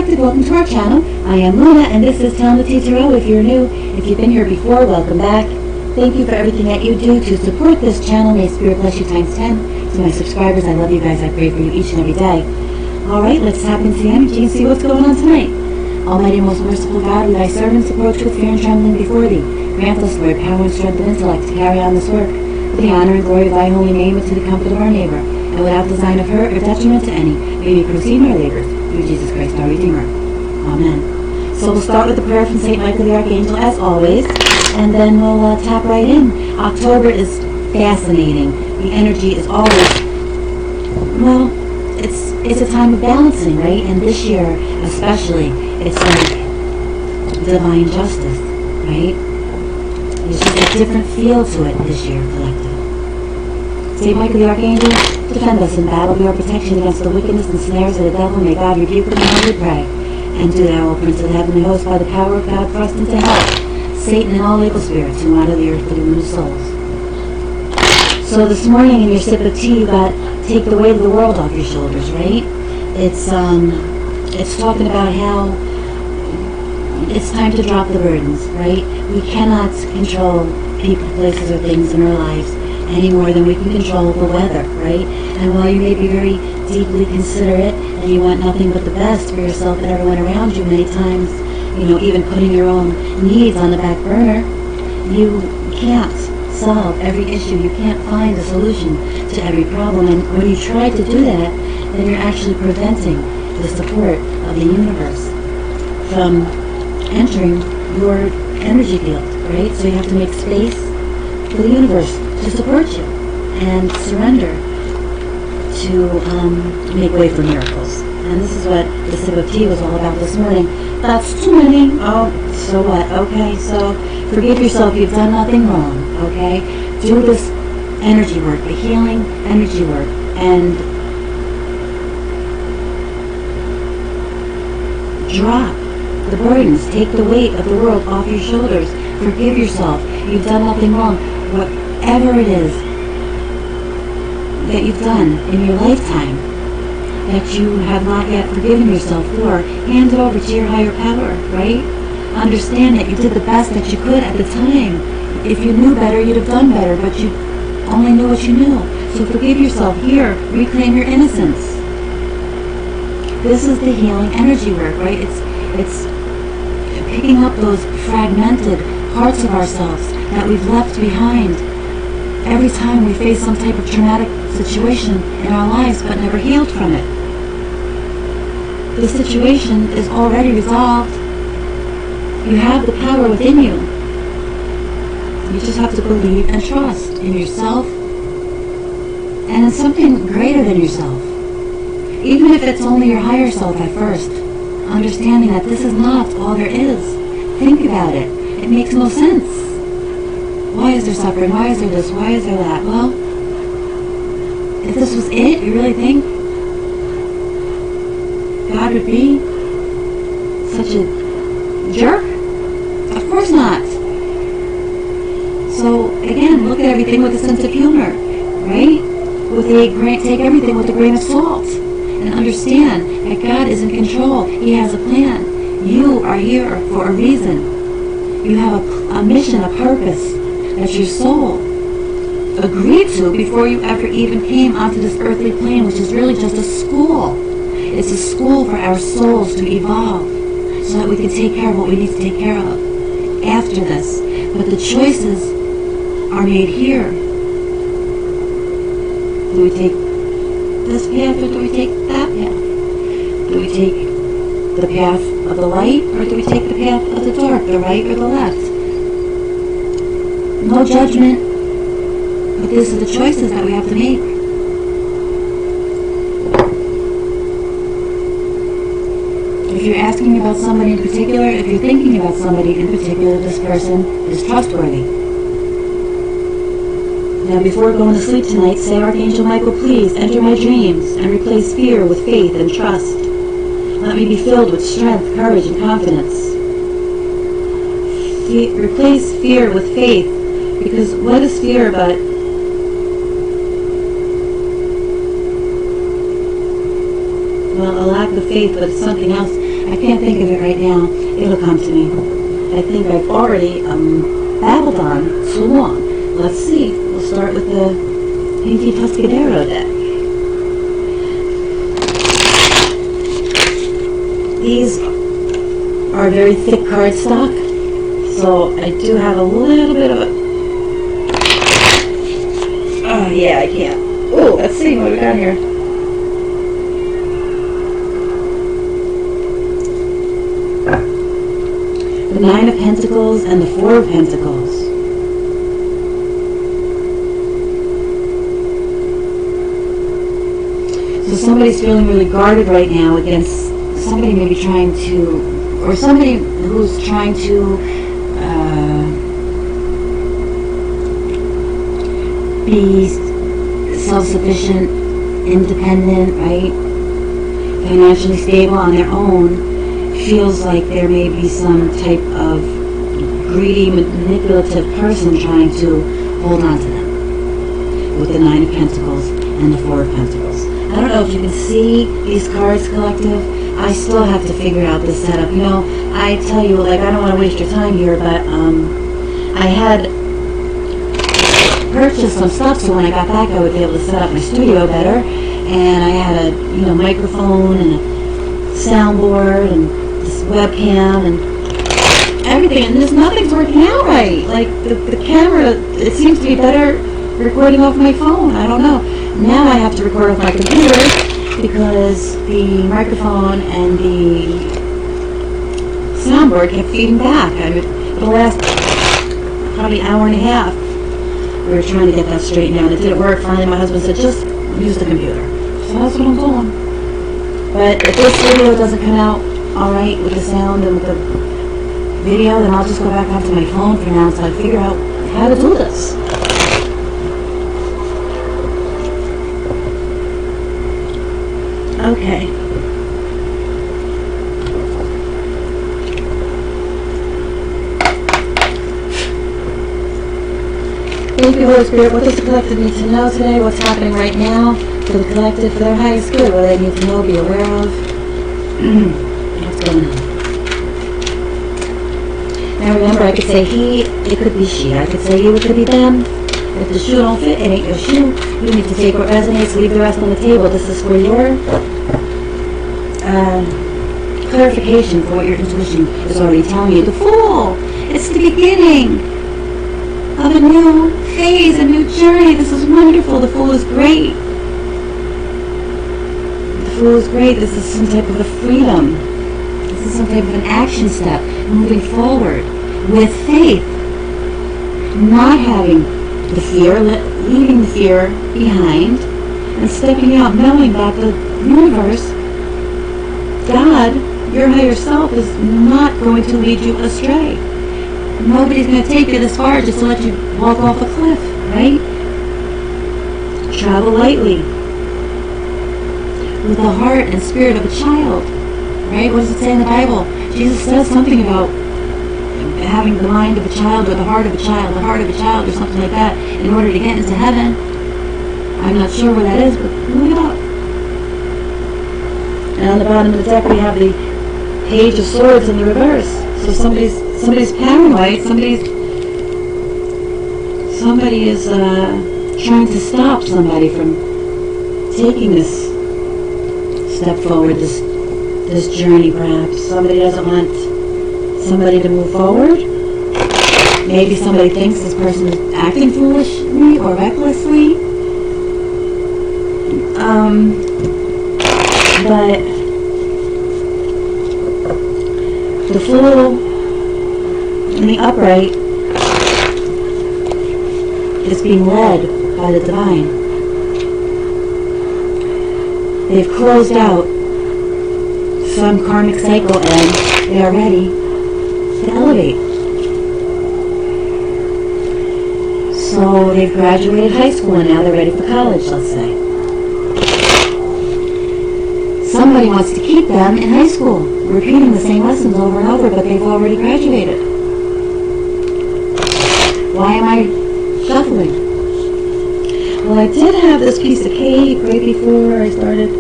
Collective, welcome to our channel. I am Luna, and this is Tellin the Tarot. If you're new, if you've been here before, welcome back. Thank you for everything that you do to support this channel. May Spirit bless you times 10. To my subscribers, I love you guys. I pray for you each and every day. Alright, let's tap into the energy and see what's going on tonight. Almighty and most merciful God, we thy servants approach with fear and trembling before thee. Grant us, Lord, power and strength and intellect to carry on this work for the honor and glory of thy holy name and to the comfort of our neighbor, and without design of hurt or detriment to any, may we proceed in our labors through Jesus Christ our Redeemer. Amen. So we'll start with the prayer from St. Michael the Archangel as always, and then we'll tap right in. October is fascinating. The energy is always, well, it's a time of balancing, right? And this year especially, it's like divine justice, right? There's just a different feel to it this year, collective. St. Michael the Archangel, defend us in battle, be our protection against the wickedness and snares of the devil. May God rebuke them, and we pray. And do thou, O Prince of the heavenly host, by the power of God, thrust into hell Satan and all evil spirits who out of the earth for the ruin of souls. So this morning in your sip of tea, you got take the weight of the world off your shoulders, right? It's talking about how it's time to drop the burdens, right? We cannot control people, places, or things in our lives any more than we can control the weather, right? And while you may be very deeply considerate and you want nothing but the best for yourself and everyone around you, many times, you know, even putting your own needs on the back burner, you can't solve every issue. You can't find a solution to every problem. And when you try to do that, then you're actually preventing the support of the universe from entering your energy field, right? So you have to make space for the universe to support you and surrender to make way for miracles. And this is what the sip of tea was all about this morning. That's too many. Oh, so what? Okay, so forgive yourself. You've done nothing wrong. Okay? Do this energy work, the healing energy work, and drop the burdens. Take the weight of the world off your shoulders. Forgive yourself. You've done nothing wrong. Whatever it is that you've done in your lifetime that you have not yet forgiven yourself for, hand it over to your higher power, right? Understand that you did the best that you could at the time. If you knew better, you'd have done better, but you only knew what you knew. So forgive yourself. Here, reclaim your innocence. This is the healing energy work, right? It's picking up those fragmented parts of ourselves that we've left behind every time we face some type of traumatic situation in our lives but never healed from it. The situation is already resolved. You have the power within you. You just have to believe and trust in yourself and in something greater than yourself. Even if it's only your higher self at first, understanding that this is not all there is. Think about it. It makes no sense. Why is there suffering? Why is there this? Why is there that? Well, if this was it, you really think God would be such a jerk? Of course not. So again, look at everything with a sense of humor, right? Take everything with a grain of salt and understand that God is in control. He has a plan. You are here for a reason. You have a mission, a purpose that your soul agreed to before you ever even came onto this earthly plane, which is really just a school. It's a school for our souls to evolve so that we can take care of what we need to take care of after this. But the choices are made here. Do we take this path or do we take that path? Do we take the path of the light or do we take the path of the dark, the right or the left? No judgment, but these are the choices that we have to make. If you're asking about somebody in particular, if you're thinking about somebody in particular, this person is trustworthy. Now before going to sleep tonight, say, Archangel Michael, please enter my dreams and replace fear with faith and trust. Let me be filled with strength, courage, and confidence. Replace fear with faith, because what is fear but well, a lack of faith, but it's something else. I can't think of it right now. It'll come to me. I think I've already babbled on too long. Let's see. We'll start with the Pinky Tuscadero deck. These are very thick cardstock, so I do have a little bit of a... Oh, yeah, I can't. Oh, let's see what we got here. The Nine of Pentacles and the Four of Pentacles. So somebody's feeling really guarded right now against somebody maybe trying to, or somebody who's trying to be self-sufficient, independent, right? Financially stable on their own, feels like there may be some type of greedy, manipulative person trying to hold on to them with the Nine of Pentacles and the Four of Pentacles. I don't know if you can see these cards, collective. I still have to figure out this setup. You know, I tell you, like, I don't want to waste your time here, but I had purchased some stuff so when I got back I would be able to set up my studio better, and I had a, you know, microphone and a soundboard and this webcam and everything, and nothing's working out right. Like the camera, it seems to be better recording off my phone. I don't know. Now I have to record off my computer because the microphone and the soundboard kept feeding back. I mean, for the last probably hour and a half, we were trying to get that straightened out. It didn't work. Finally, my husband said, just use the computer. So that's what I'm doing. But if this video doesn't come out all right with the sound and with the video, then I'll just go back onto my phone for now until I figure out how to do this. Okay. Thank you, Holy Spirit. What does the collective need to know today? What's happening right now for the collective, for their highest good? What they need to know, be aware of? What's going on? Now remember, I could say he, it could be she. I could say you, it could be them. If the shoe don't fit, it ain't your shoe. You need to take what resonates, leave the rest on the table. This is for your clarification for what your intuition is already telling you. The Fool! It's the beginning of a new phase, a new journey. This is wonderful. The Fool is great. The Fool is great. This is some type of a freedom. This is some type of an action step, moving forward with faith, not having the fear, leaving the fear behind, and stepping out, knowing that the universe, God, your higher self, is not going to lead you astray. Nobody's going to take you this far just to let you walk off a cliff, right? Travel lightly with the heart and spirit of a child, right? What does it say in the Bible? Jesus says something about having the mind of a child or the heart of a child or something like that in order to get into heaven. I'm not sure what that is, but look it up. And on the bottom of the deck we have the Page of Swords in the reverse. So somebody's paranoid, somebody is trying to stop somebody from taking this step forward, this journey perhaps. Somebody doesn't want somebody to move forward. Maybe somebody thinks this person is acting foolishly or recklessly. But the Fool in the upright is being led by the divine. They've closed out some karmic cycle and they are ready to elevate. So they've graduated high school and now they're ready for college, let's say. Somebody wants to keep them in high school, repeating the same lessons over and over, but they've already graduated. Why am I shuffling? Well, I did have this piece of cake right before I started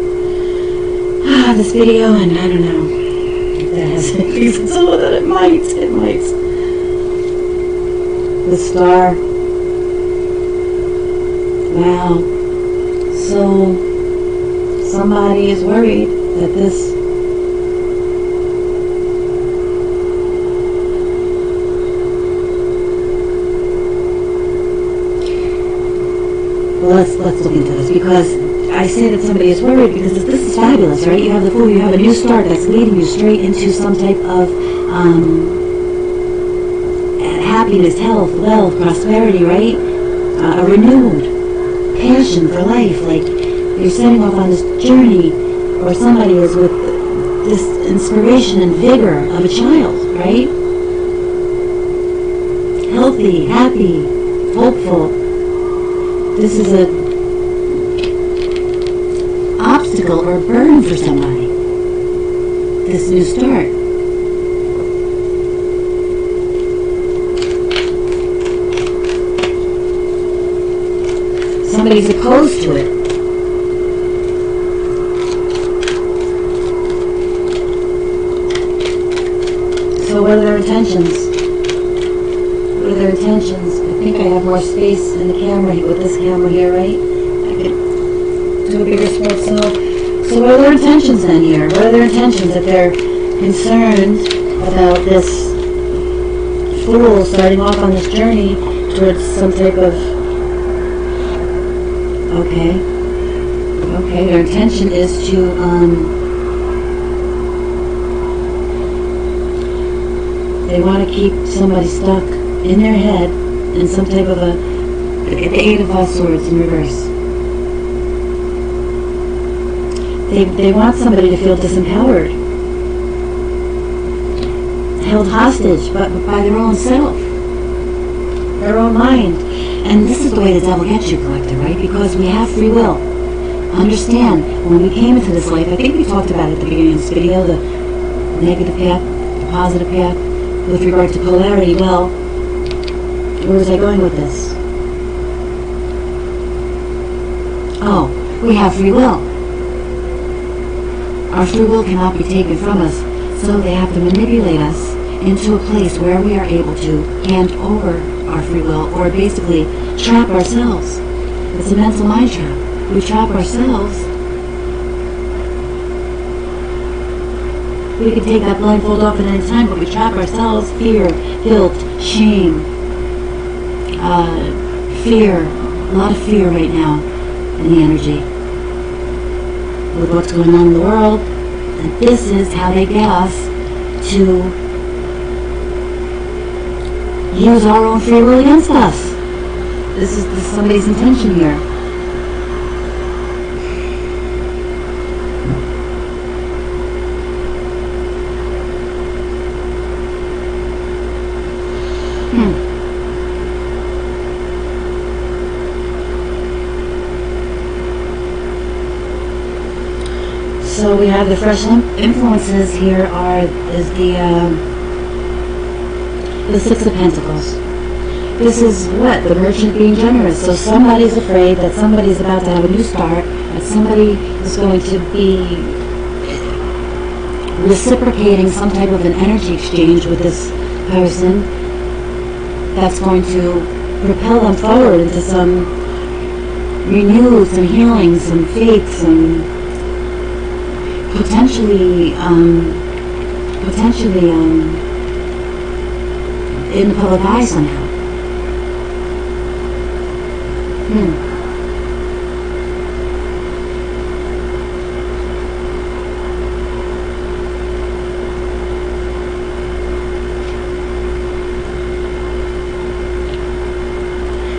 this video, and I don't know. that has increased. So that it might. The star. Wow. So somebody is worried that this let's look into this, because I say that somebody is worried because this is fabulous, right? You have the Fool, you have a new start that's leading you straight into some type of happiness, health, wealth, prosperity, right? A renewed passion for life, like you're setting off on this journey, or somebody is with this inspiration and vigor of a child, right? Healthy, happy, hopeful. This is a obstacle or burden for somebody, this new start. Somebody's opposed to it. So what are their intentions? What are their intentions? I think I have more space in the camera with this camera here, right? I could do a bigger spot. So what are their intentions then here? What are their intentions if they're concerned about this Fool starting off on this journey towards some type of okay, their intention is to they want to keep somebody stuck in their head in some type of the Eight of Swords in reverse. They want somebody to feel disempowered, held hostage, but by their own self, their own mind. And this is the way the devil gets you, collector, right? Because we have free will. Understand, when we came into this life, I think we talked about it at the beginning of this video, the negative path, the positive path, with regard to polarity. Well, where was I going with this? Oh, we have free will. Our free will cannot be taken from us, so they have to manipulate us into a place where we are able to hand over our free will, or basically trap ourselves. It's a mental mind trap. We trap ourselves. We can take that blindfold off at any time, but we trap ourselves. Fear, guilt, shame, fear, a lot of fear right now in the energy with what's going on in the world. And this is how they get us to use our own free will against us. This is somebody's intention here. So we have the fresh influences here is the Six of Pentacles. This is what? The merchant being generous. So somebody's afraid that somebody's about to have a new start, that somebody is going to be reciprocating some type of an energy exchange with this person that's going to propel them forward into some renewed, some healing, some faith, some potentially in the public eye somehow.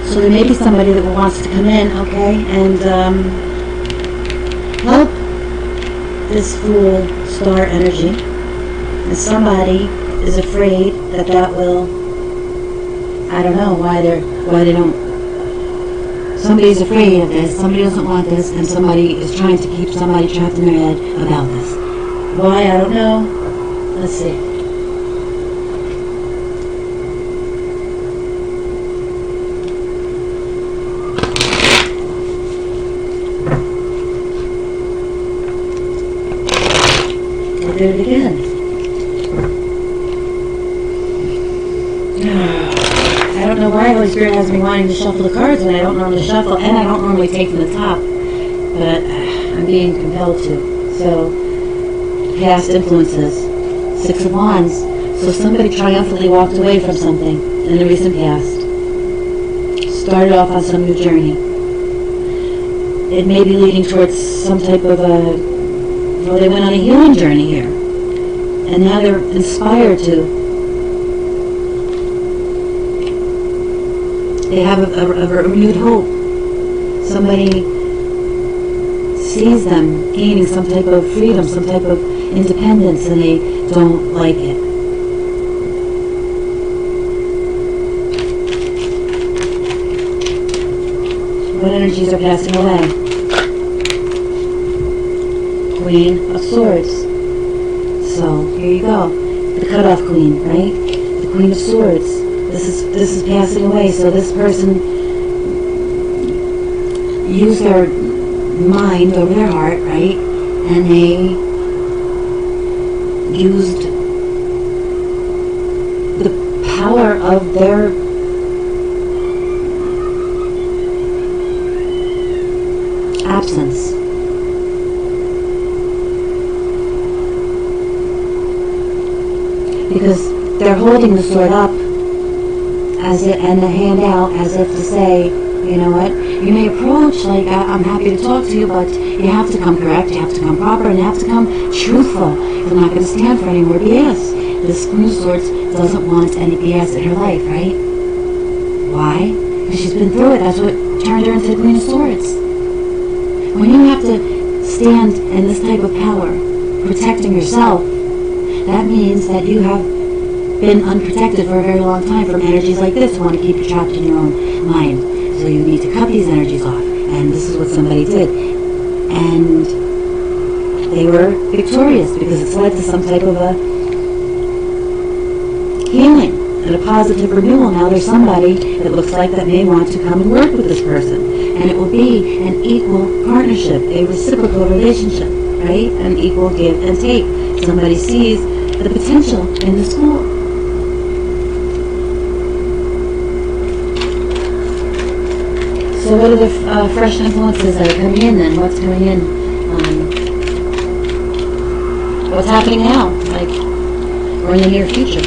So there may be somebody that wants to come in, okay, and help this Fool star energy. And somebody is afraid that will, I don't know why they don't. Somebody's afraid of this, somebody doesn't want this, and somebody is trying to keep somebody trapped in their head about this. Why, I don't know. Let's see. We'll do it again. I don't know why Holy Spirit has me wanting to shuffle the cards when I don't normally shuffle, and I don't normally take from the top, but I'm being compelled to. So, past influences, 6 of Wands. So somebody triumphantly walked away from something in the recent past, started off on some new journey. It may be leading towards some type of they went on a healing journey here, and now they're inspired to. They have a renewed hope. Somebody sees them gaining some type of freedom, some type of independence, and they don't like it. What energies are passing away? Queen of Swords. So, here you go. The cutoff queen, right? The Queen of Swords. This is passing away. So this person used their mind over their heart, right? And they used the power of their absence. Because they're holding the sword up and the hand out as if to say, you know what, you may approach like, I'm happy to talk to you, but you have to come correct, you have to come proper, and you have to come truthful. You're not going to stand for any more BS. This Queen of Swords doesn't want any BS in her life, right? Why? Because she's been through it. That's what turned her into the Queen of Swords. When you have to stand in this type of power, protecting yourself, that means that you have been unprotected for a very long time from energies like this who want to keep you trapped in your own mind. So you need to cut these energies off. And this is what somebody did. And they were victorious because it's led to some type of a healing and a positive renewal. Now there's somebody that looks like that may want to come and work with this person. And it will be an equal partnership, a reciprocal relationship, right? An equal give and take. Somebody sees the potential in the school. So what are the fresh influences that are coming in then? What's coming in? What's happening now? Like, or in the near future?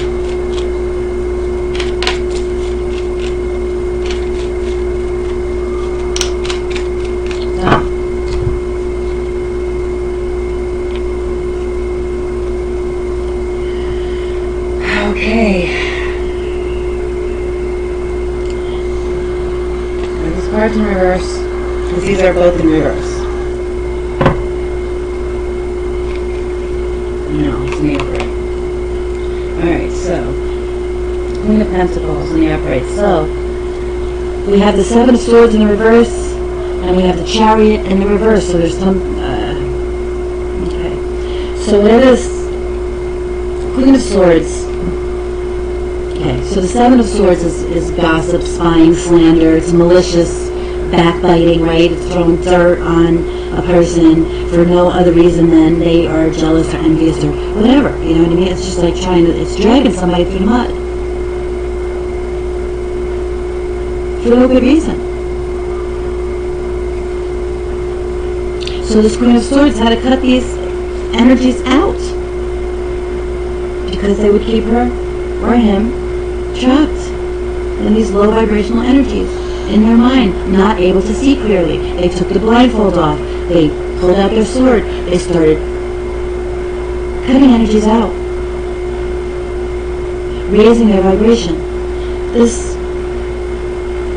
Okay. Cards in reverse, because these are both in reverse. No, it's in the upright. Alright, so Queen of Pentacles in the upright. So we have the Seven of Swords in the reverse, and we have the Chariot in the reverse. So there's some okay. So what is Queen of Swords? Okay, so the Seven of Swords is gossip, spying, slander. It's malicious, backbiting, right? It's throwing dirt on a person for no other reason than they are jealous or envious or whatever. You know what I mean? It's just like it's dragging somebody through the mud. For no good reason. So this Queen of Swords had to cut these energies out because they would keep her or him trapped in these low vibrational energies in their mind, not able to see clearly. They took the blindfold off. They pulled out their sword. They started cutting energies out, raising their vibration. This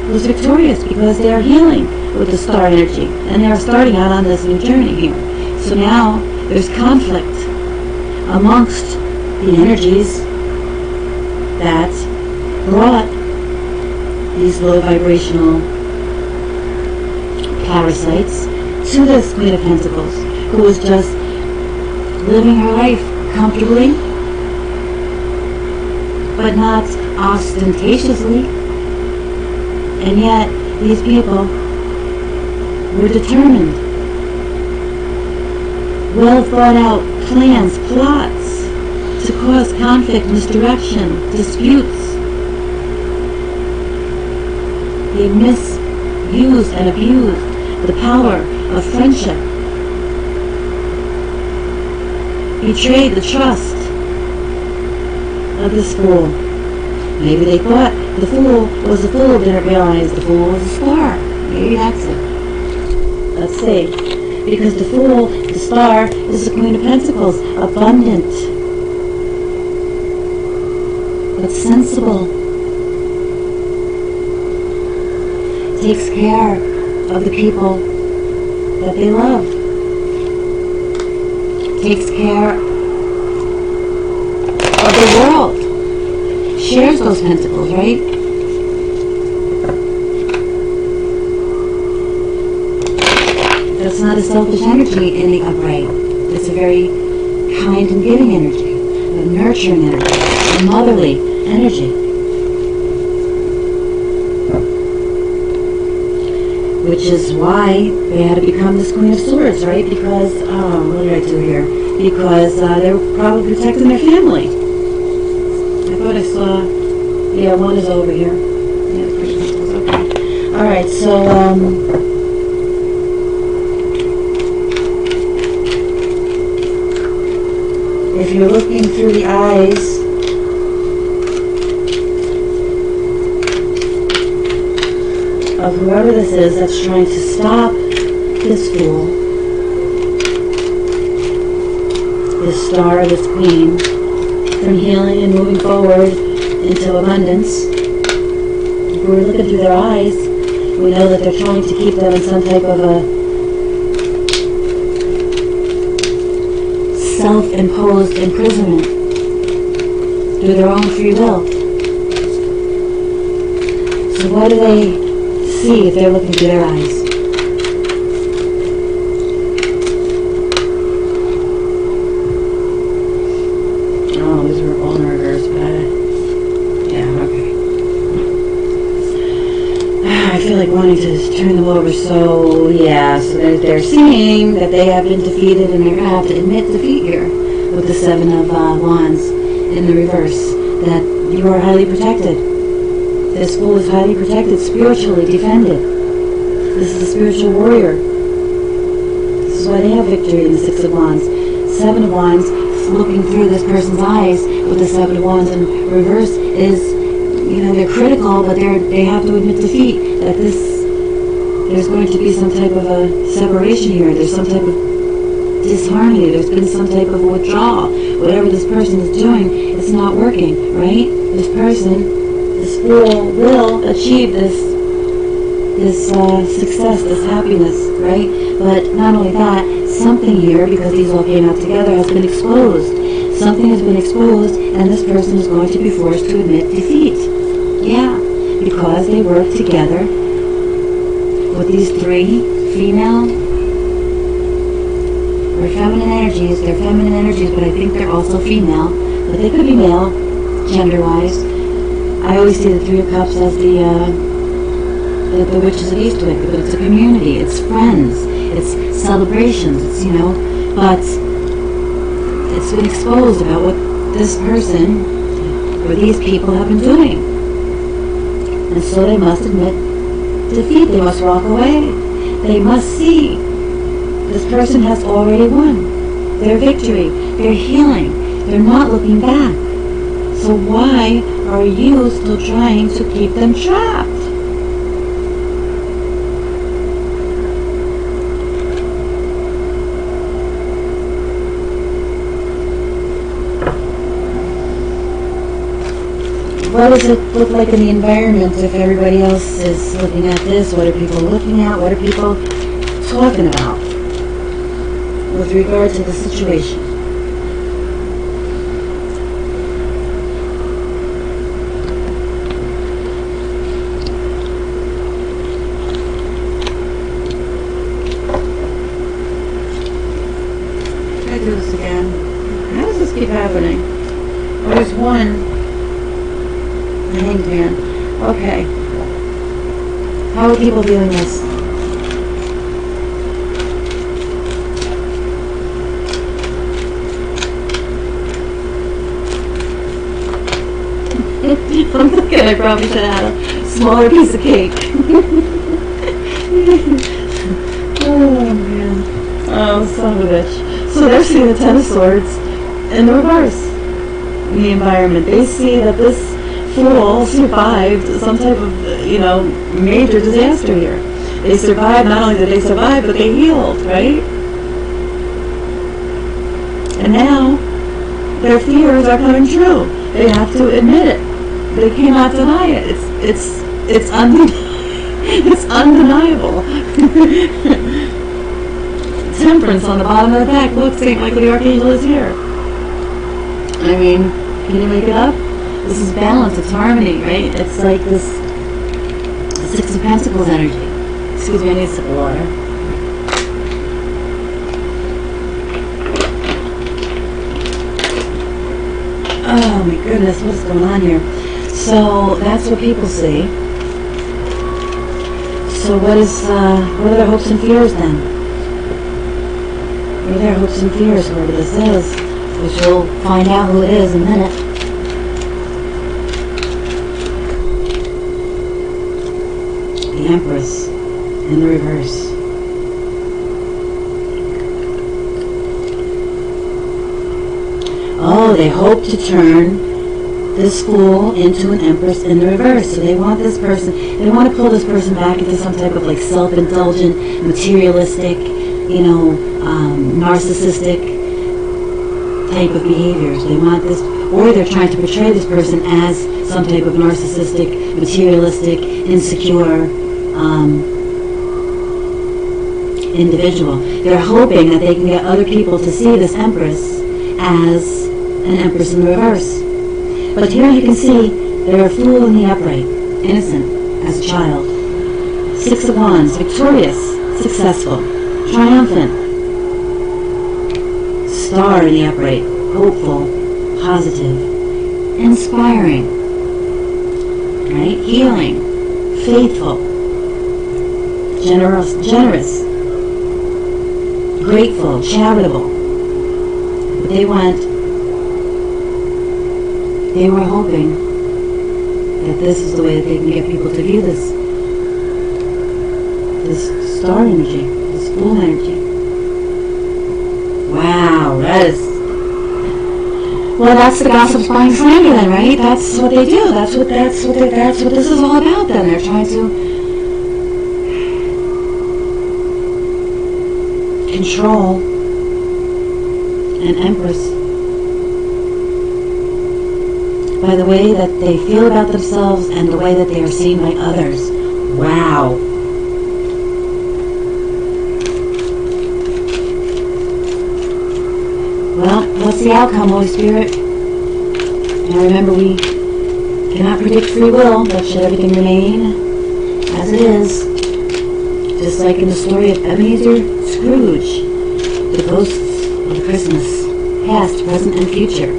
was victorious because they are healing with the star energy, and they are starting out on this new journey here. So now there's conflict amongst the energies that brought these low vibrational parasites to this Queen of Pentacles, who was just living her life comfortably, but not ostentatiously. And yet these people were determined, well thought out plans, plots to cause conflict, misdirection, disputes, He misused and abused the power of friendship. Betrayed the trust of this fool. Maybe they thought the fool was a fool, didn't realize the fool was a star. Maybe that's it. Let's see. Because the fool, the star, is the Queen of Pentacles, abundant, but sensible. Takes care of the people that they love. Takes care of the world. Shares those pentacles, right? That's not a selfish energy in the upright. It's a very kind and giving energy, a nurturing energy, a motherly energy. Which is why they had to become this Queen of Swords, right? Because, what did I do here? Because they were probably protecting their family. I thought I saw, yeah, one is over here. Yeah, the Queen of Pentacles, okay. Alright, so, if you're looking through the eyes of whoever this is that's trying to stop this fool, this star, this queen, from healing and moving forward into abundance. If we're looking through their eyes, we know that they're trying to keep them in some type of a self-imposed imprisonment through their own free will. So what do they see if they're looking through their eyes? Oh, these were all murders, but yeah, okay. I feel like wanting to turn them over, so yeah, so they're seeing that they have been defeated, and they're going to have to admit defeat here with the Seven of Wands in the reverse, that you are highly protected. This fool is highly protected, spiritually defended. This is a spiritual warrior. This is why they have victory in the Six of Wands. Seven of Wands, looking through this person's eyes with the Seven of Wands in reverse is, you know, they're critical, but they have to admit defeat. That there's going to be some type of a separation here. There's some type of disharmony. There's been some type of withdrawal. Whatever this person is doing, it's not working, right? This person, this fool, will achieve this success, this happiness, right? But not only that, something here, because these all came out together, has been exposed. Something has been exposed, and this person is going to be forced to admit defeat. Yeah, because they work together with these three female or feminine energies. They're feminine energies, but I think they're also female. But they could be male, gender-wise. I always see the Three of Cups as the Witches of Eastwick, but it's a community, it's friends, it's celebrations, it's, you know, but it's been exposed about what this person or these people have been doing. And so they must admit defeat, they must walk away. They must see this person has already won their victory, their healing. They're not looking back. So why are you still trying to keep them trapped? What does it look like in the environment if everybody else is looking at this? What are people looking at? What are people talking about with regard to the situation? I do this again. How does this keep happening? Oh, there's one. The Hanged Man. Okay. How are people viewing this? I'm thinking I probably should have had a smaller piece of cake. Oh man. Oh, son of a bitch. So they're seeing the Ten of Swords in the reverse in the environment. They see that this fool survived some type of, major disaster here. They survived, not only did they survive, but they healed, right? And now their fears are coming true. They have to admit it. They cannot deny it. It's undeniable. Temperance on the bottom of the deck. Look, St. Michael the Archangel is here. I mean, can you make it up? This is balance. It's harmony, right? It's like this Six of Pentacles energy. Excuse me, I need a sip of water. Oh my goodness, what's going on here? So that's what people see. So what are their hopes and fears then? What are their hopes and fears, whoever this is? Which we'll find out who it is in a minute. The Empress in the reverse. Oh, they hope to turn this fool into an Empress in the reverse. So they want this person, they want to pull this person back into some type of like self-indulgent, materialistic, narcissistic type of behaviors. They want this, or they're trying to portray this person as some type of narcissistic, materialistic, insecure individual. They're hoping that they can get other people to see this Empress as an Empress in the reverse. But here you can see they're a fool in the upright, innocent as a child. Six of Wands, victorious, successful, triumphant. Star in the upright, hopeful, positive, inspiring, right? Healing, faithful, generous, grateful, charitable. But they were hoping that this is the way that they can get people to view this star energy, this fool energy. Wow, that's the gossip spying slander then, right? That's what they do. That's what this is all about then. They're trying to control an Empress by the way that they feel about themselves and the way that they are seen by others. Wow. Well, what's the outcome, Holy Spirit? Now remember, we cannot predict free will, but should everything remain as it is, just like in the story of Ebenezer Scrooge, the ghosts of Christmas, past, present, and future.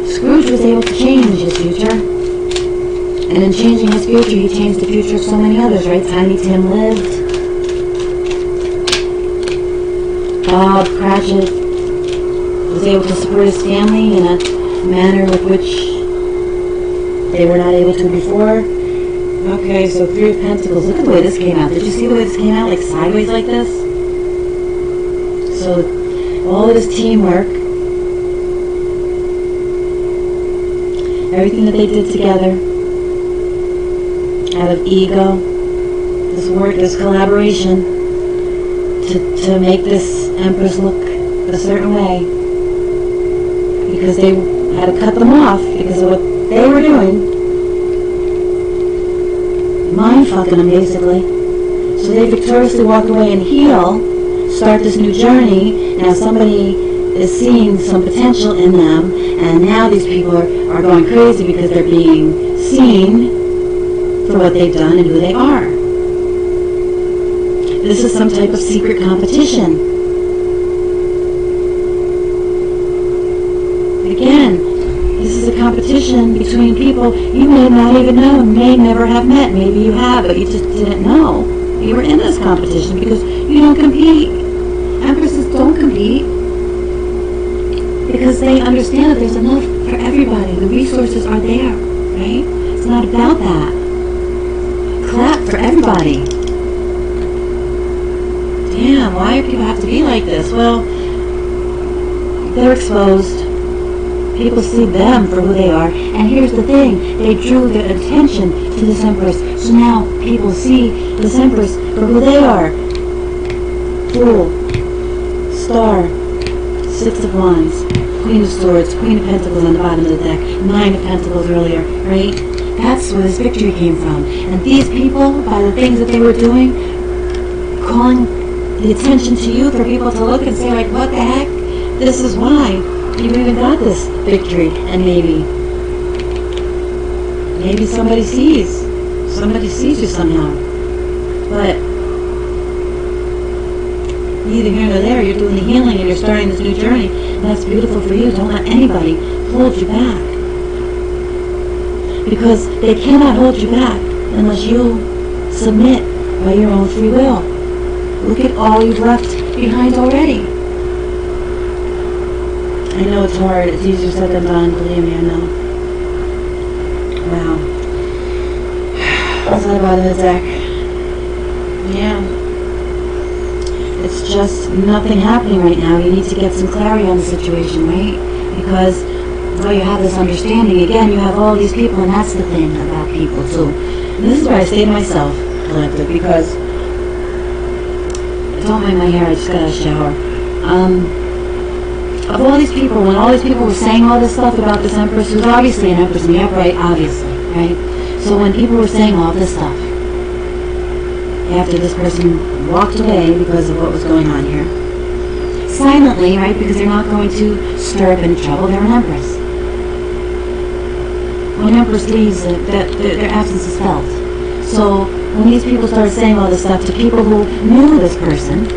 Scrooge was able to change his future, and in changing his future, he changed the future of so many others, right? Tiny Tim lived. Bob Cratchit was able to support his family in a manner with which they were not able to before. Okay, so Three of Pentacles. Look at the way this came out. Did you see the way this came out, like sideways like this? So all of this teamwork, everything that they did together, out of ego, this work, this collaboration, to make this Empress look a certain way, because they had to cut them off because of what they were doing, mind fucking them basically. So they victoriously walk away and heal, start this new journey. Now somebody is seeing some potential in them, and now these people are going crazy because they're being seen for what they've done and who they are. This is some type of secret competition. Again, this is a competition between people you may not even know and may never have met. Maybe you have, but you just didn't know you were in this competition because you don't compete. Empresses don't compete because they understand that there's enough for everybody. The resources are there, right? It's not about that. for everybody. Damn, why do people have to be like this? Well, they're exposed. People see them for who they are. And here's the thing, they drew their attention to this Empress. So now people see this Empress for who they are. Fool, Star, Six of Wands, Queen of Swords, Queen of Pentacles on the bottom of the deck, Nine of Pentacles earlier, right? That's where this victory came from. And these people, by the things that they were doing, calling the attention to you for people to look and say, like, what the heck? This is why you even got this victory. And maybe somebody sees you somehow. But neither here nor there, you're doing the healing and you're starting this new journey. And that's beautiful for you. Don't let anybody hold you back. Because they cannot hold you back unless you submit by your own free will. Look at all you've left behind already. I know it's hard. It's easier said than done. Believe me, I know. Wow. What's that about the deck? Yeah. It's just nothing happening right now. You need to get some clarity on the situation, right? Because though you have this understanding, again, you have all these people, and that's the thing about people, too. And this is where I say to myself, collective, because don't mind my hair, I just got a shower. Of all these people, when all these people were saying all this stuff about this Empress, who's obviously an Empress in the upright, obviously, right? So when people were saying all this stuff, after this person walked away because of what was going on here, silently, right, because they're not going to stir up any trouble, they're an Empress. When an Empress leaves, their absence is felt. So when these people started saying all this stuff to people who knew this person,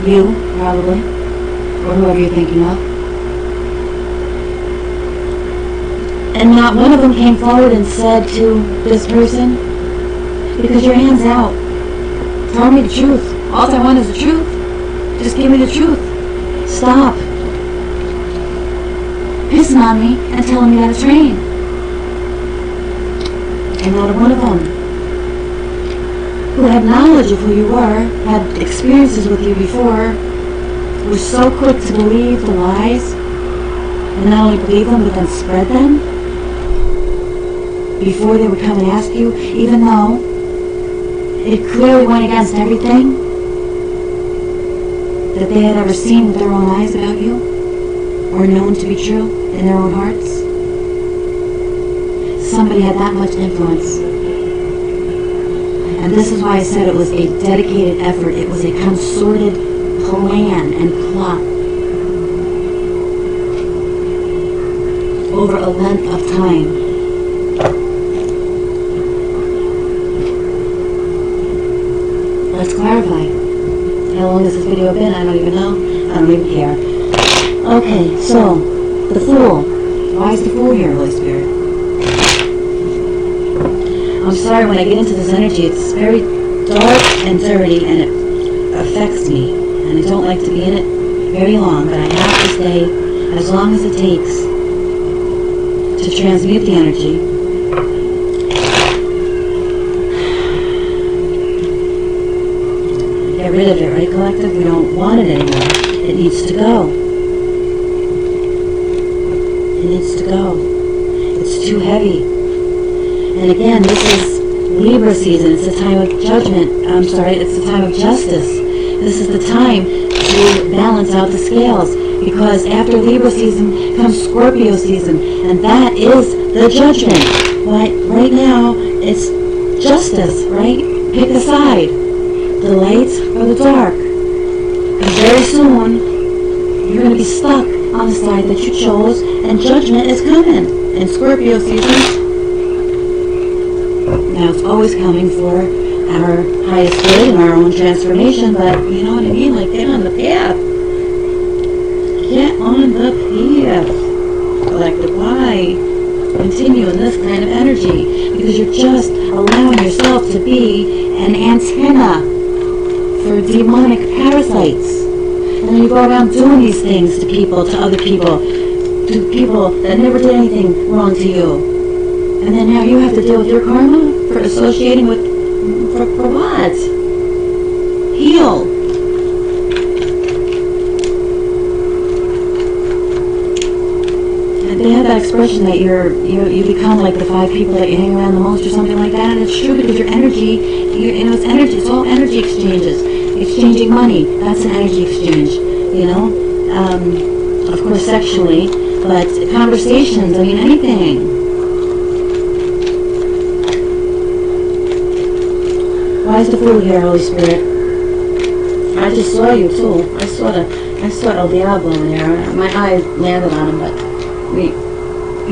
you probably, or whoever you're thinking of, and not one of them came forward and said to this person, because your hand's out, tell me the truth. All I want is the truth. Just give me the truth. Stop pissing on me and telling me that it's rain. And not one of them who had knowledge of who you were, had experiences with you before, were so quick to believe the lies, and not only believe them, but then spread them, before they would come and ask you, even though it clearly went against everything that they had ever seen with their own eyes about you, or known to be true in their own hearts. Somebody had that much influence. And this is why I said it was a dedicated effort. It was a concerted plan and plot over a length of time. Let's clarify. How long has this video been? I don't even know. I don't even care. Okay, so, the Fool. Why is the Fool here, Holy Spirit? I'm sorry, when I get into this energy, it's very dark and dirty, and it affects me. And I don't like to be in it very long, but I have to stay as long as it takes to transmute the energy. Get rid of it, right, collective? We don't want it anymore. It needs to go. It needs to go. It's too heavy. And again, this is Libra season. It's a time of judgment. It's a time of justice. This is the time to balance out the scales. Because after Libra season comes Scorpio season. And that is the judgment. But right now, it's justice, right? Pick a side. The light or the dark. Because very soon, you're going to be stuck on the side that you chose. And judgment is coming. In Scorpio season, now it's always coming for our highest good and our own transformation, but you know what I mean? Like, get on the path. Get on the path. Collective, why continue in this kind of energy? Because you're just allowing yourself to be an antenna for demonic parasites. And then you go around doing these things to people, to other people, to people that never did anything wrong to you. And then now you have to deal with your karma for associating with For what? Heal. And they have that expression that you become like the 5 people that you hang around the most or something like that, and it's true because your energy, it's energy. It's all energy exchanges. Exchanging money, that's an energy exchange. Of course, sexually, but conversations. I mean, anything. Why is the Fool here, Holy Spirit? I just saw you too. I saw El Diablo in there. My eye landed on him, but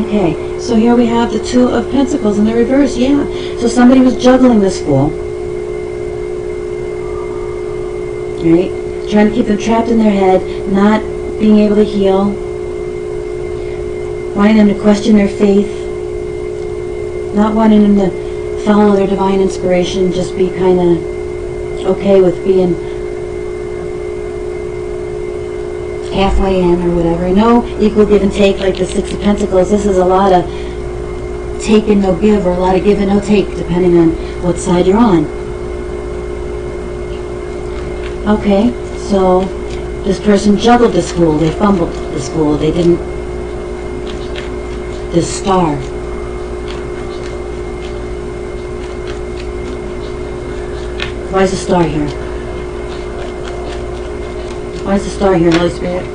okay. So here we have the 2 of Pentacles in the reverse. Yeah. So somebody was juggling this Fool, right? Trying to keep them trapped in their head, not being able to heal, wanting them to question their faith, not wanting them to follow their divine inspiration, just be kind of okay with being halfway in or whatever. No equal give and take like the 6 of Pentacles. This is a lot of take and no give, or a lot of give and no take, depending on what side you're on. Okay, so this person juggled this Fool. They fumbled this Fool. They didn't. This Star. Why is the Star here? Why is the Star here, Holy Spirit?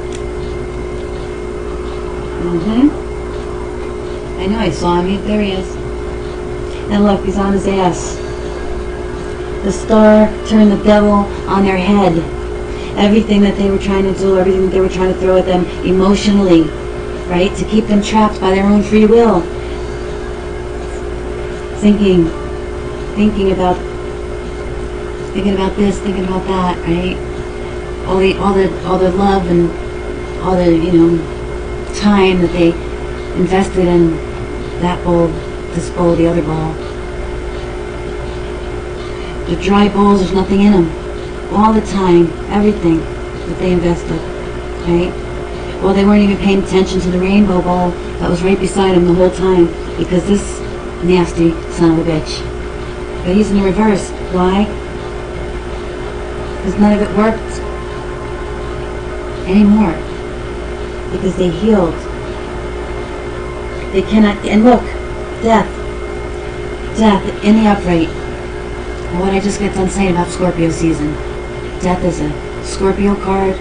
I know, I saw him. There he is. And look, he's on his ass. The Star turned the devil on their head. Everything that they were trying to do, everything that they were trying to throw at them emotionally, right? To keep them trapped by their own free will. Thinking about this, thinking about that, right? All the love and all the time that they invested in that bowl, this bowl, the other bowl. The dry bowls, there's nothing in them. All the time, everything that they invested, right? Well, they weren't even paying attention to the rainbow bowl that was right beside them the whole time, because this nasty son of a bitch. But he's in the reverse. Why? Because none of it worked anymore. Because they healed. They cannot, and look, death in the upright. And what I just got done saying about Scorpio season. Death is a Scorpio card.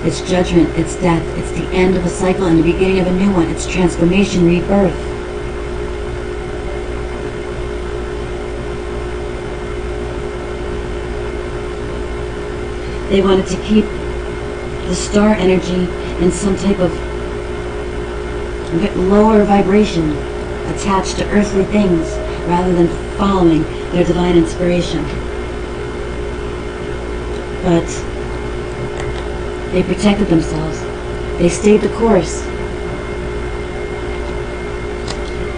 It's judgment, it's death, it's the end of a cycle and the beginning of a new one. It's transformation, rebirth. They wanted to keep the Star energy in some type of lower vibration, attached to earthly things, rather than following their divine inspiration. But they protected themselves. They stayed the course.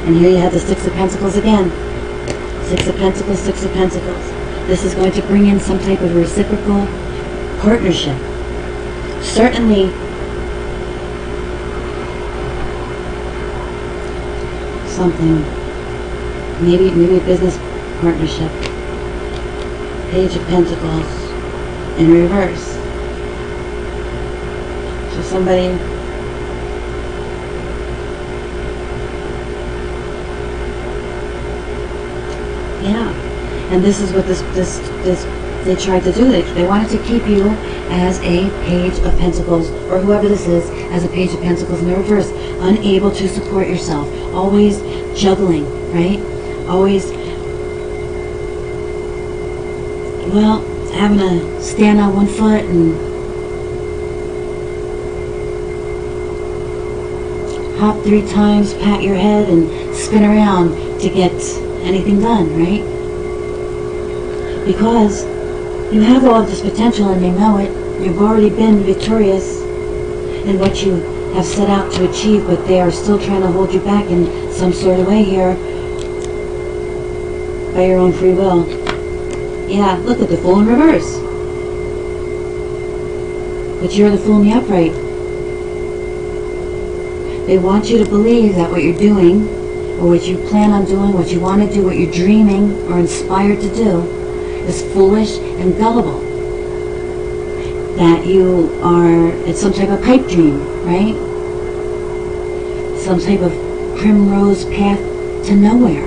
And here you have the 6 of Pentacles again. 6 of Pentacles, 6 of Pentacles. This is going to bring in some type of reciprocal partnership. Certainly something, maybe a business partnership. Page of Pentacles in reverse. So somebody and this is what this they tried to do. They wanted to keep you as a Page of Pentacles, or whoever this is, as a Page of Pentacles in the reverse, unable to support yourself, always juggling, right? Always, well, having to stand on one foot and hop 3 times, pat your head, and spin around to get anything done, right? Because you have all of this potential and they know it. You've already been victorious in what you have set out to achieve, but they are still trying to hold you back in some sort of way here by your own free will. Yeah, look at the Fool in reverse. But you're the Fool in the upright. They want you to believe that what you're doing or what you plan on doing, what you want to do, what you're dreaming or inspired to do is foolish and gullible. That you are, it's some type of pipe dream, right? Some type of primrose path to nowhere.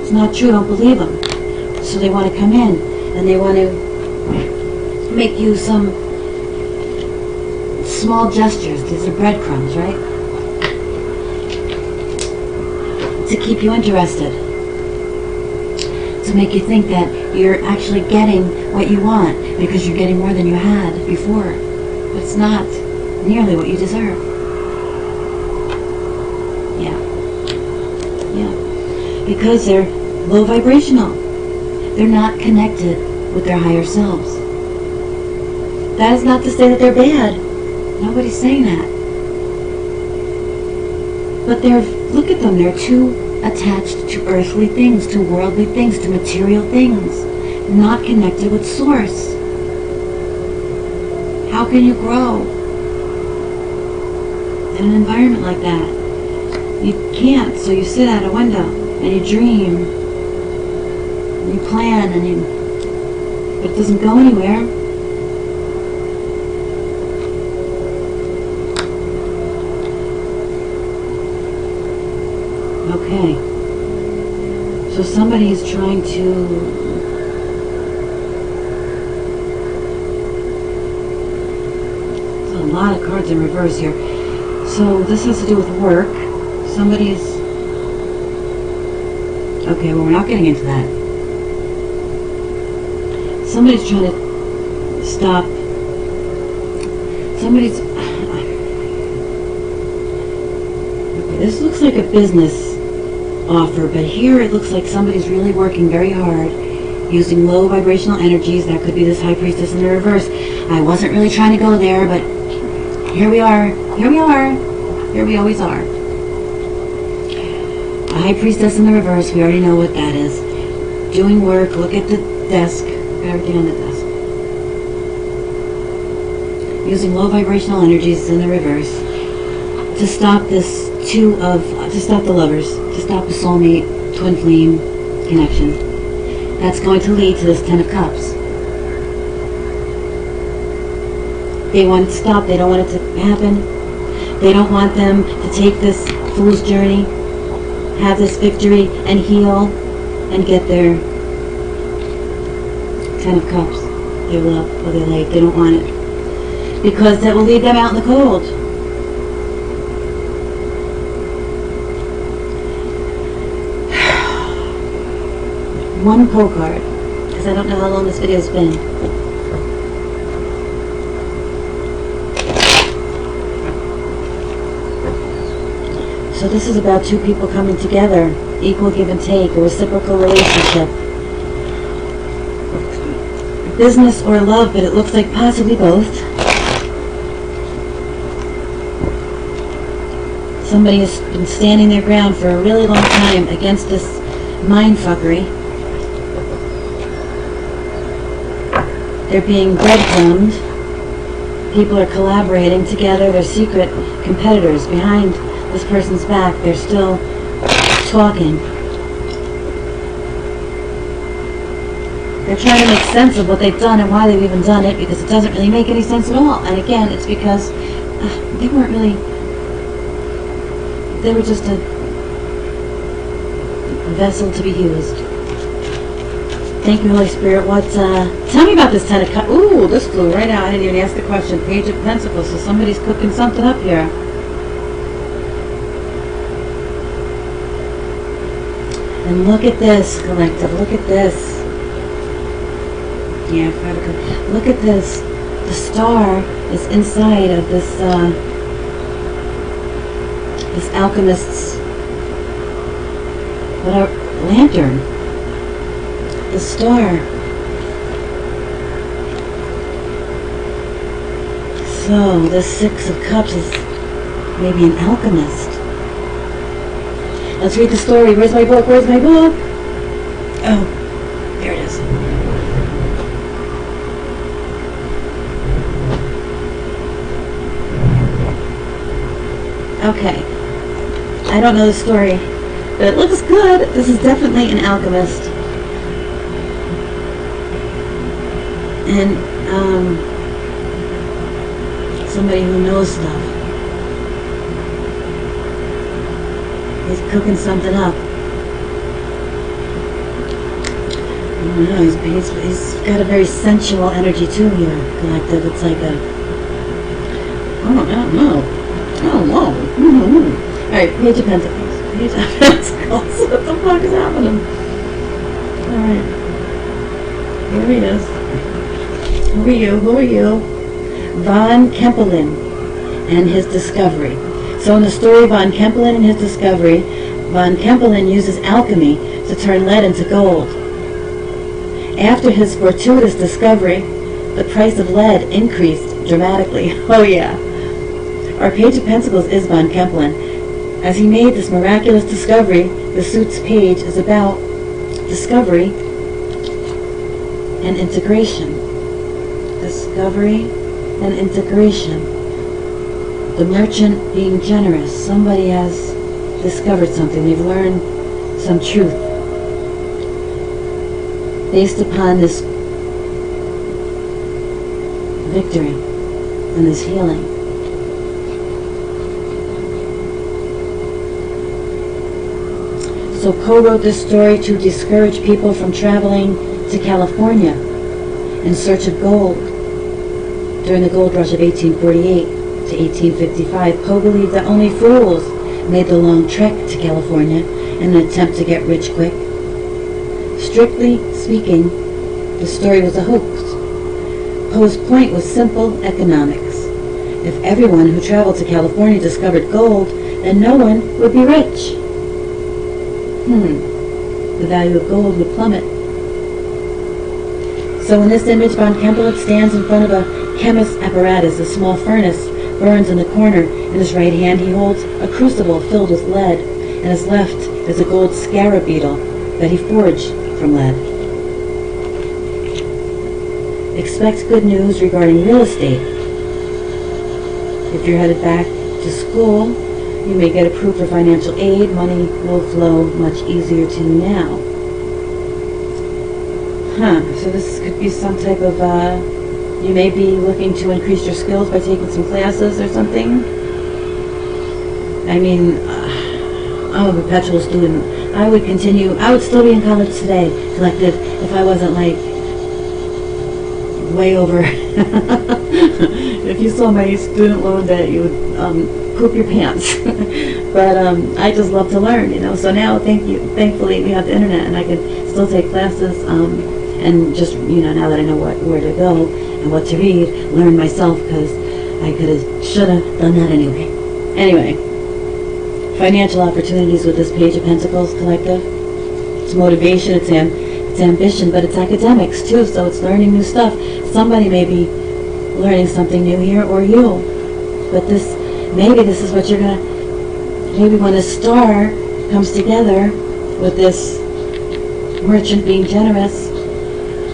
It's not true, don't believe them. So they want to come in and they want to make you some small gestures. These are breadcrumbs, right? To keep you interested. To make you think that you're actually getting what you want because you're getting more than you had before. But it's not nearly what you deserve. Yeah. Because they're low vibrational. They're not connected with their higher selves. That is not to say that they're bad. Nobody's saying that. But look at them, they're too attached to earthly things, to worldly things, to material things, not connected with Source. How can you grow in an environment like that? You can't, so you sit at a window and you dream, and you plan, but it doesn't go anywhere. Okay, so somebody is trying to there's a lot of cards in reverse here. So this has to do with work. Somebody's okay, well, we're not getting into that. Somebody's trying to stop. Somebody's okay, this looks like a business offer, but here it looks like somebody's really working very hard using low vibrational energies. That could be this high priestess in the reverse. I wasn't really trying to go there, but here we are. Here we always are. A high priestess in the reverse, we already know what that is. Doing work, look at the desk, everything on the desk. Using low vibrational energies in the reverse to stop to stop the lovers, to stop the soulmate, twin flame connection. That's going to lead to this 10 of Cups. They want it to stop, they don't want it to happen. They don't want them to take this fool's journey, have this victory, and heal, and get their 10 of Cups, their love or their light. They don't want it. Because that will leave them out in the cold. One pull card, because I don't know how long this video's been. So this is about two people coming together, equal give and take, a reciprocal relationship. Business or love, but it looks like possibly both. Somebody has been standing their ground for a really long time against this mindfuckery. They're being breadcrumbed. People are collaborating together. They're secret competitors behind this person's back. They're still talking. They're trying to make sense of what they've done and why they've even done it, because it doesn't really make any sense at all. And again, it's because they weren't really, they were just a vessel to be used. Thank you, Holy Spirit. Tell me about this 10 of Cups. Ooh, this flew right out. I didn't even ask the question. Page of Pentacles. So somebody's cooking something up here. And look at this, collective. Look at this. Yeah, look at this. The star is inside of this this alchemist's lantern. The star. So the 6 of Cups is maybe an alchemist. Let's read the story. Where's my book? Where's my book? Oh, there it is. Okay. I don't know the story. It looks good. This is definitely an alchemist. And somebody who knows stuff. He's cooking something up. I don't know, he's got a very sensual energy too here, Collective. It's like a, I don't know. Oh, whoa. Alright, Page of Pentacles. Page of Pentacles. What the fuck is happening? Alright. Here he is. Who are you? Who are you? Von Kempelen and his discovery. So in the story Von Kempelen and his discovery, Von Kempelen uses alchemy to turn lead into gold. After his fortuitous discovery, the price of lead increased dramatically. Oh yeah. Our Page of Pentacles is Von Kempelen. As he made this miraculous discovery, the suit's page is about discovery and integration. Discovery and integration. The merchant being generous. Somebody has discovered something. They've learned some truth. Based upon this victory and this healing. So Poe wrote this story to discourage people from traveling to California in search of gold. During the gold rush of 1848 to 1855, Poe believed that only fools made the long trek to California in an attempt to get rich quick. Strictly speaking, the story was a hoax. Poe's point was simple economics. If everyone who traveled to California discovered gold, then no one would be rich. The value of gold would plummet. So in this image, Von Kempelen stands in front of a chemist's apparatus. A small furnace burns in the corner. In his right hand he holds a crucible filled with lead. In his left is a gold scarab beetle that he forged from lead. Expect good news regarding real estate. If you're headed back to school, you may get approved for financial aid. Money will flow much easier to you now. So this could be some type of, you may be looking to increase your skills by taking some classes or something. I mean, I'm a perpetual student. I would still be in college today, Collective, if I wasn't like way over. If you saw my student loan debt, you would poop your pants. But I just love to learn, So now, thankfully, we have the internet, and I can still take classes. And just, now that I know where to go and what to read, learn myself, because I should have done that anyway. Anyway, financial opportunities with this Page of Pentacles, Collective. It's motivation, it's ambition, but it's academics too, so it's learning new stuff. Somebody may be learning something new here, or you. But maybe this is what you're going to, maybe when a star comes together with this merchant being generous.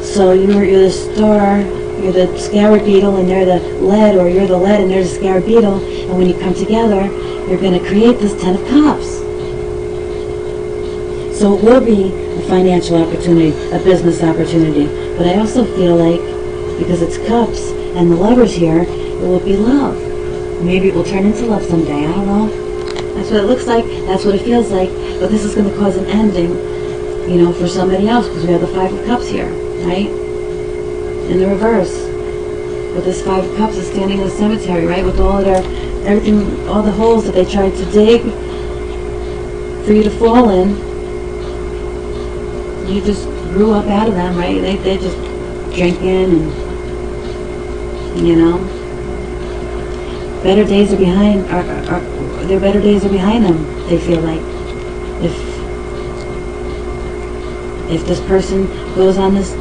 So you're the star, you're the scarab beetle, and they're the lead, or you're the lead and they're the scarab beetle, and when you come together, you're going to create this Ten of Cups. So it will be a financial opportunity, a business opportunity, but I also feel like, because it's cups and the lovers here, it will be love. Maybe it will turn into love someday, I don't know. That's what it looks like, that's what it feels like, but this is going to cause an ending, for somebody else, because we have the Five of Cups here. Right? In the reverse. With this Five of Cups is standing in the cemetery, right? With all the holes that they tried to dig for you to fall in. You just grew up out of them, right? They just drinking and, better days are behind, their better days are behind them, they feel like. If this person goes on this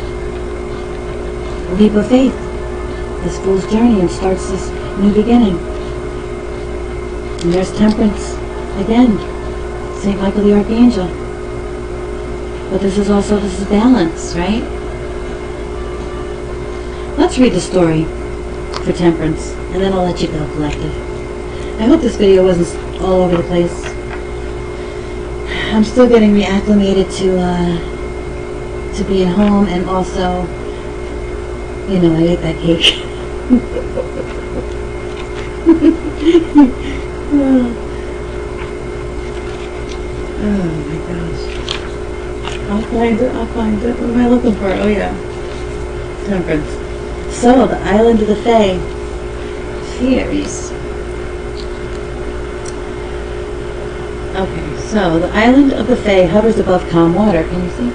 leap of faith, this fool's journey, and starts this new beginning. And there's Temperance again, St. Michael the Archangel. But this is balance, right? Let's read the story for Temperance, and then I'll let you go, Collective. I hope this video wasn't all over the place. I'm still getting reacclimated to being home, and also, you know, I ate that cake. Oh my gosh. I'll find it. What am I looking for? Oh yeah. Temperance. So, the island of the Fae. Fairies. Okay, so the island of the Fae hovers above calm water. Can you see?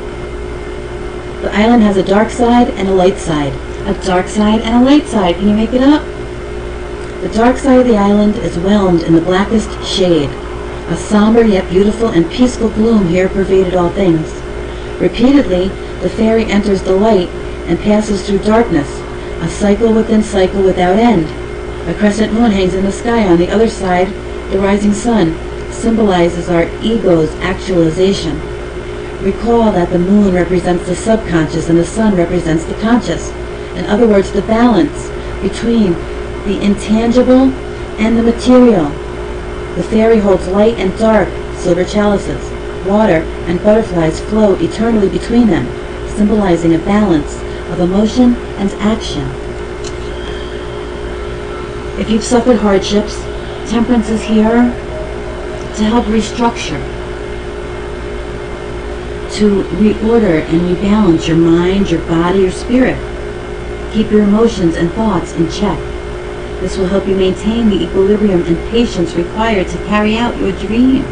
The island has a dark side and a light side. A dark side and a light side. Can you make it up? The dark side of the island is whelmed in the blackest shade. A somber yet beautiful and peaceful gloom here pervaded all things. Repeatedly, the fairy enters the light and passes through darkness, a cycle within cycle without end. A crescent moon hangs in the sky. On the other side, the rising sun symbolizes our ego's actualization. Recall that the moon represents the subconscious and the sun represents the conscious. In other words, the balance between the intangible and the material. The fairy holds light and dark, silver chalices. Water and butterflies float eternally between them, symbolizing a balance of emotion and action. If you've suffered hardships, temperance is here to help restructure, to reorder and rebalance your mind, your body, your spirit. Keep your emotions and thoughts in check. This will help you maintain the equilibrium and patience required to carry out your dreams.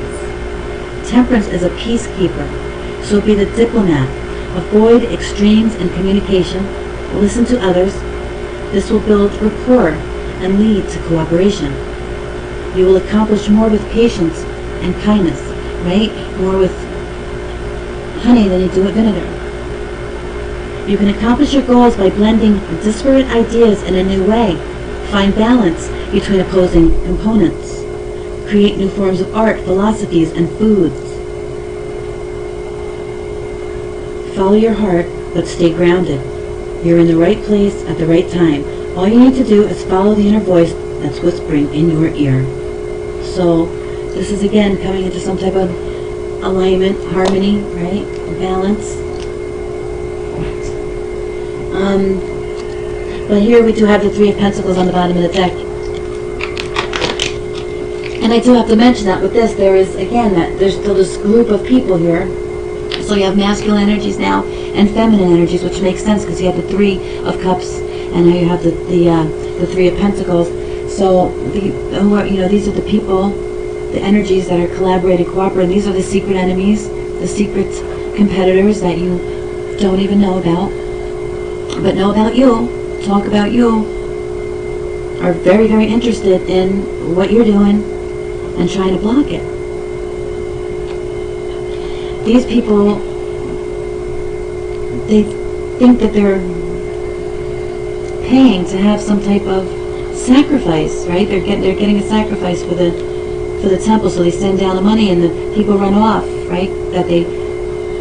Temperance is a peacekeeper, so be the diplomat. Avoid extremes in communication. Listen to others. This will build rapport and lead to cooperation. You will accomplish more with patience and kindness, right? More with honey than you do with vinegar. You can accomplish your goals by blending disparate ideas in a new way. Find balance between opposing components. Create new forms of art, philosophies, and foods. Follow your heart, but stay grounded. You're in the right place at the right time. All you need to do is follow the inner voice that's whispering in your ear. So, this is again coming into some type of alignment, harmony, right? Balance. But here we do have the Three of Pentacles on the bottom of the deck. And I do have to mention that with this, there is, again, that there's still this group of people here. So you have masculine energies now and feminine energies, which makes sense because you have the Three of Cups and now you have the Three of Pentacles. So these are the people, the energies that are collaborating, cooperating. These are the secret enemies, the secret competitors that you don't even know about, but know about you, talk about you, are very, very interested in what you're doing and trying to block it. These people, they think that they're paying to have some type of sacrifice, right? They're getting a sacrifice for the temple, so they send down the money and the people run off, right? That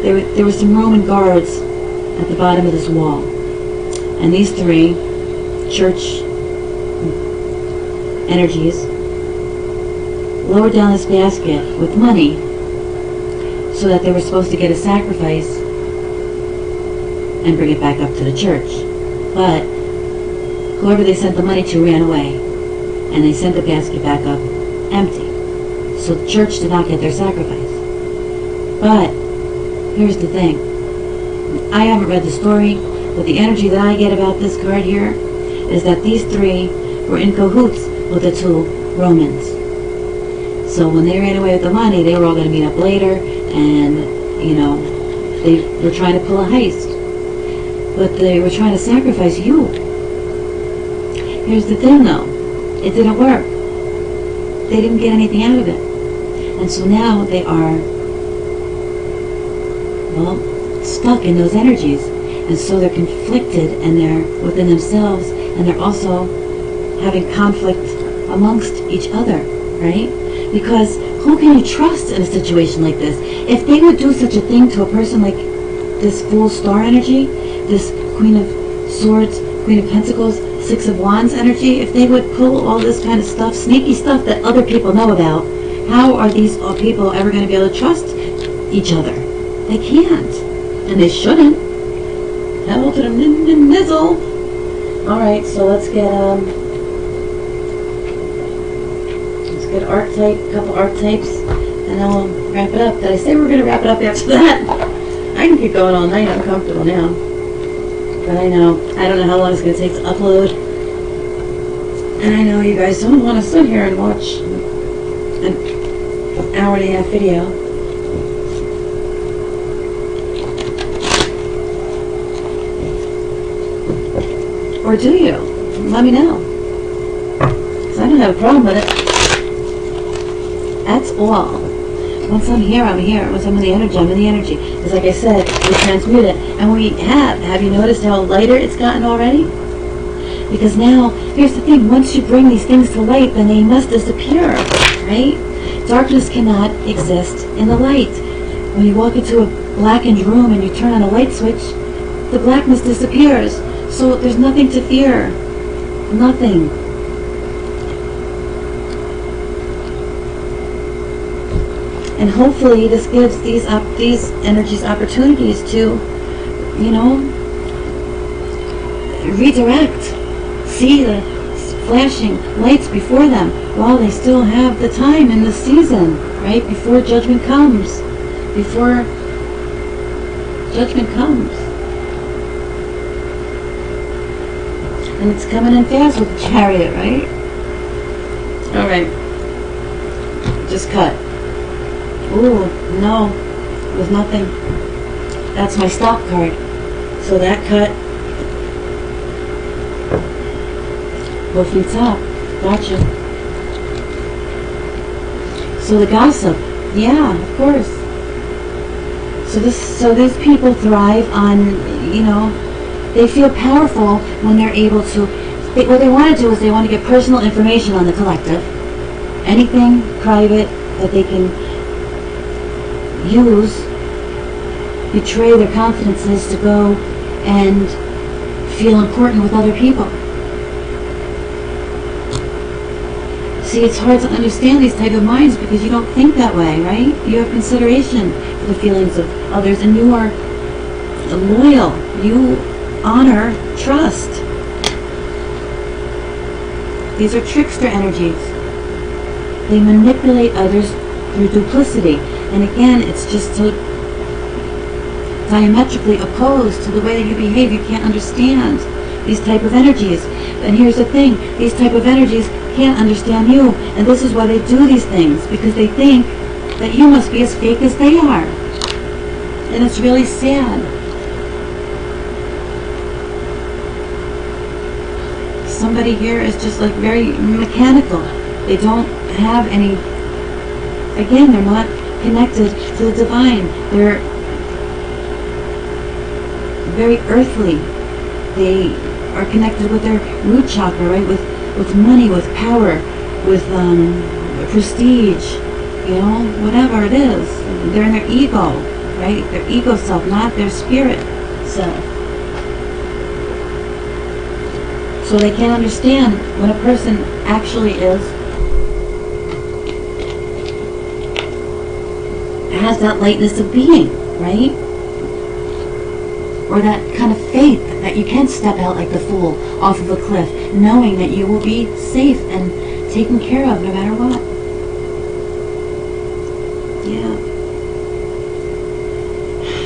there were some Roman guards at the bottom of this wall, and these three church energies lowered down this basket with money so that they were supposed to get a sacrifice and bring it back up to the church. But whoever they sent the money to ran away, and they sent the basket back up empty. So the church did not get their sacrifice. But here's the thing. I haven't read the story, but the energy that I get about this card here is that these three were in cahoots with the two Romans. So when they ran away with the money, they were all going to meet up later, and, they were trying to pull a heist. But they were trying to sacrifice you. Here's the thing, though. It didn't work. They didn't get anything out of it. And so now they are, stuck in those energies. And so they're conflicted, and they're within themselves, and they're also having conflict amongst each other, right? Because who can you trust in a situation like this? If they would do such a thing to a person like this Fool Star energy, this Queen of Swords, Queen of Pentacles, Six of Wands energy, if they would pull all this kind of stuff, sneaky stuff that other people know about, how are these people ever going to be able to trust each other. They can't. And they shouldn't. Hell to the nizzle. Alright, so let's get archetype, a couple archetypes, and then we'll wrap it up. Did I say we were going to wrap it up after that? I can keep going all night. I'm comfortable now. But I don't know how long it's going to take to upload. And I know you guys don't want to sit here and watch an hour and a half video. Or do you? Let me know. Because I don't have a problem with it. That's all. Once I'm here, I'm here. Once I'm in the energy, I'm in the energy. Because like I said, we transmute it. And we have you noticed how lighter it's gotten already? Because now, here's the thing, once you bring these things to light, then they must disappear, right? Darkness cannot exist in the light. When you walk into a blackened room and you turn on a light switch, the blackness disappears. So there's nothing to fear. Nothing. And hopefully this gives these energies opportunities to, redirect. See the flashing lights before them while they still have the time in the season, right? Before judgment comes. Before judgment comes. And it's coming in fast with the chariot, right? Alright. Just cut. Ooh, no. It was nothing. That's my stop card. So that cut. Both feet up. Gotcha. So the gossip. Yeah, of course. So these people thrive on, they feel powerful when they're able to, what they want to do is they want to get personal information on the collective. Anything private that they can use, betray their confidences to go and feel important with other people. See, it's hard to understand these type of minds because you don't think that way, right? You have consideration for the feelings of others and you are loyal. You honor, trust. These are trickster energies. They manipulate others through duplicity. And again, it's just so diametrically opposed to the way that you behave. You can't understand these type of energies. And here's the thing, these type of energies can't understand you. And this is why they do these things, because they think that you must be as fake as they are. And it's really sad. Somebody here is just like very mechanical. They don't have any, again, they're not connected to the divine. They're very earthly. They are connected with their root chakra, right? With money, with power, with prestige, whatever it is. They're in their ego, right? Their ego self, not their spirit self. So they can't understand when a person actually has that lightness of being, right? Or that kind of faith that you can step out like the fool off of a cliff, knowing that you will be safe and taken care of no matter what. Yeah.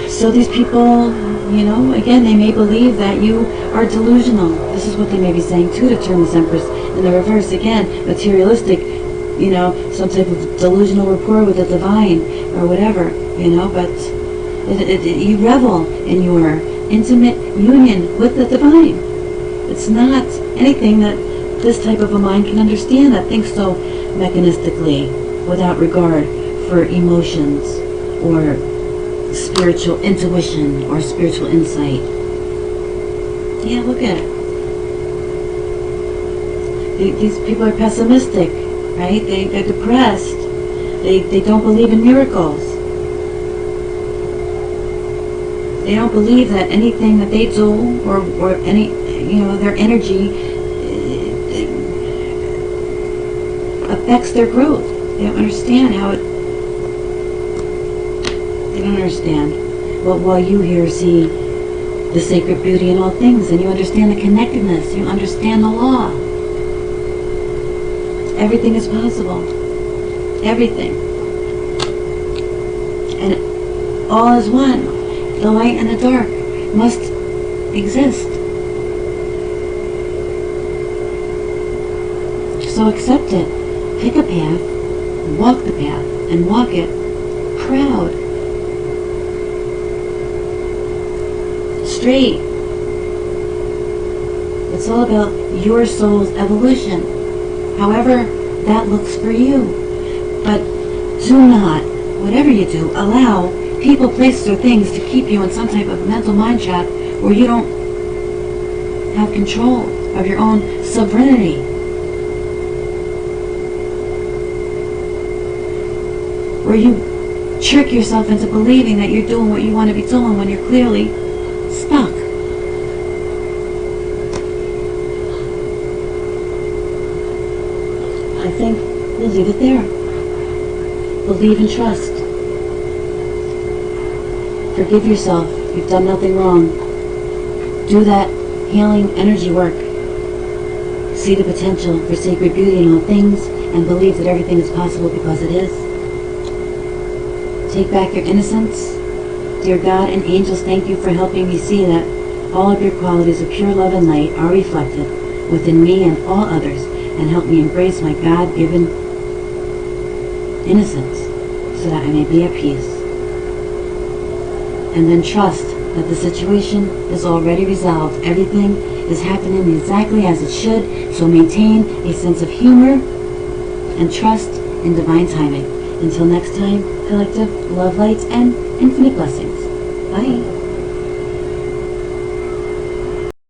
So these people, again, they may believe that you are delusional. This is what they may be saying too, to turn this Empress in the reverse. Again, materialistic, some type of delusional rapport with the divine or whatever, but you revel in your intimate union with the divine. It's not anything that this type of a mind can understand, that thinks so mechanistically without regard for emotions or spiritual intuition or spiritual insight. Yeah, look at it. These people are pessimistic, right? They're depressed. They don't believe in miracles. They don't believe that anything that they do or any, their energy affects their growth. They don't understand how they don't understand. But while you here see the sacred beauty in all things, and you understand the connectedness, you understand the law. Everything is possible. Everything. And all is one. The light and the dark must exist. So accept it. Pick a path, walk the path, and walk it proud. Straight. It's all about your soul's evolution, however that looks for you. But do not, whatever you do, allow people, places, or things to keep you in some type of mental mind trap where you don't have control of your own sovereignty. Where you trick yourself into believing that you're doing what you want to be doing when you're clearly stuck. I think we'll leave it there. Believe and trust. Forgive yourself. You've done nothing wrong. Do that healing energy work. See the potential for sacred beauty in all things and believe that everything is possible because it is. Take back your innocence. Dear God and angels, thank you for helping me see that all of your qualities of pure love and light are reflected within me and all others, and help me embrace my God-given innocence so that I may be at peace. And then trust that the situation is already resolved. Everything is happening exactly as it should, so maintain a sense of humor and trust in divine timing. Until next time, collective love lights and infinite blessings. Bye.